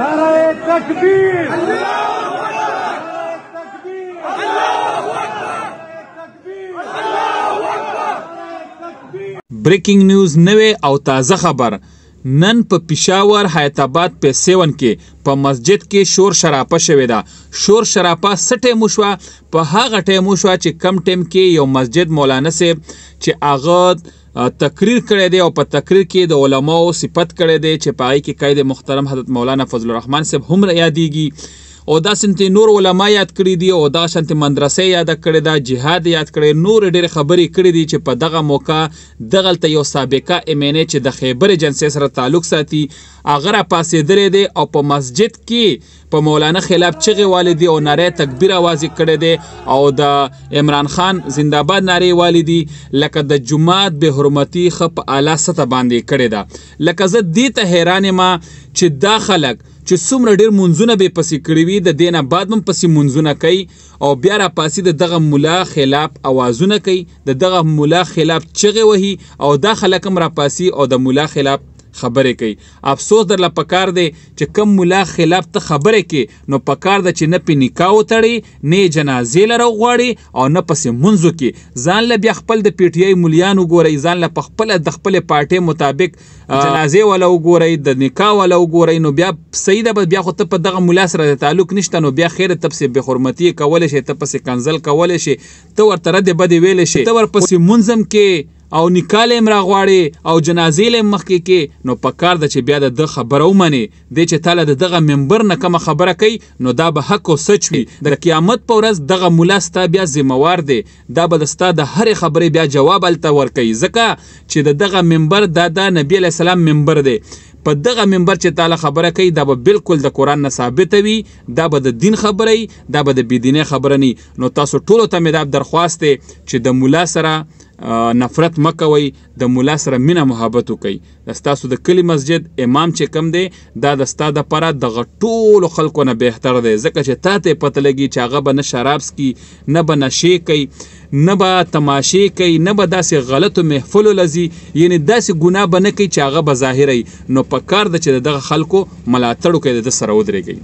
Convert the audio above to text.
नारे तकबीर breaking news नوې او تازه خبر نن په پېښور حیات آباد په 7 کې په مسجد کې شور شراپه شوې ده شور شراپه سټه مشوا په هغه ټیم مشوا چې کم ټیم کې یو مسجد مولانا صاحب چې هغه تقریر کړی دی او په تقریر کې د علماو صفت کړی دی چې پای کې قائد محترم حضرت مولانا فضل الرحمن صاحب هم یادېږي او دا سنتي نور علما یاد کړی دي او دا سنتي مدرسې یاد کړی دا جهاد یاد کړی نور ډېر خبرې کړې دي چې په دغه موقع دغلته یو سابقه امینه چې د خیبر جنسي سره تعلق ساتي هغه را پاسېدلی دی او په مسجد کې په مولانا خلاف چغې والدي او ناره تکبیر आवाज کړی دی او د عمران خان زنده‌باد نارې والدي لکه د جماعت به حرمتي خپ اعلی سطح باندې کړی دا لکه زه دې ته حیران یم چې دا خلک چې څومره ډېر منځونه به پسې کړي وي د دې نه بعد هم پسې منځونه کوي او بیا راپاسي د دغه ملا خلاف اوازونه کوي د دغه ملا خلاف چغې وهي او دا خلک هم راپاسي او د ملا خلاف خبرې کوي افسوس درله پکار دی چې کم ملا خلاف ته خبرې کې نو پکار ده چې نه پې نکاح وتړي نه جنازې له راوغواړي او نه پسې منځو کې ځان له بیا خپل د پی ټي آی ملیان وګورئ ځان له په خپله د خپلې پارټۍ مطابق جنازې والا وګورئ د نکاح والا وګورئ نو بیا صحیح ده بیا خو ته په دغه ملا سره د تعلق نشته نو بیا خیر ته پسې بې حرمتي کولی شي ته پسې کنځل کولی شي ته ورته ردې بدې ویلی شي ته ورپسې منځم کې او نکاح له هم راغواړې او جنازې له هم مخکې کې نو پکار ده چې بیا د ده خبره ومنې دی چې تاله د دغه ممبر نه کومه خبره کوي نو دا به حق او سچ وي د قیامت په ورځ دغه ملا ستا بیا ذمهوار دی دا به د ستا د هرې خبرې بیا جواب هلته ورکوي ځکه چې د دغه ممبر دا د نبي علیه السلام ممبر دی په دغه ممبر چې تعالی خبره کوي دا به بالکل د قرآن نه ثابته وي دا به د دین خبره وي دا به د بېدینۍ خبره نه نو تاسو ټولو ته مې دا درخواست دی چې د ملا سره نفرت مه کوئ د ملا سره مینه محبت وکئ د ستاسو د کلي مسجد امام چې کم دی دا د ستا دپاره دغه ټولو خلکو نه بهتر دی ځکه چې تا ته یې پته لګي چې هغه به نه شراب څکي نه به نشې کوي نه به تماشې کوي نه به داسې غلطو محفلو لځي یعنې داسې ګناه به نه کوي چې هغه به ظاهره وي نو پکار ده چې د دغه خلکو ملاتړ وکړئ د ده سره ودرېږئ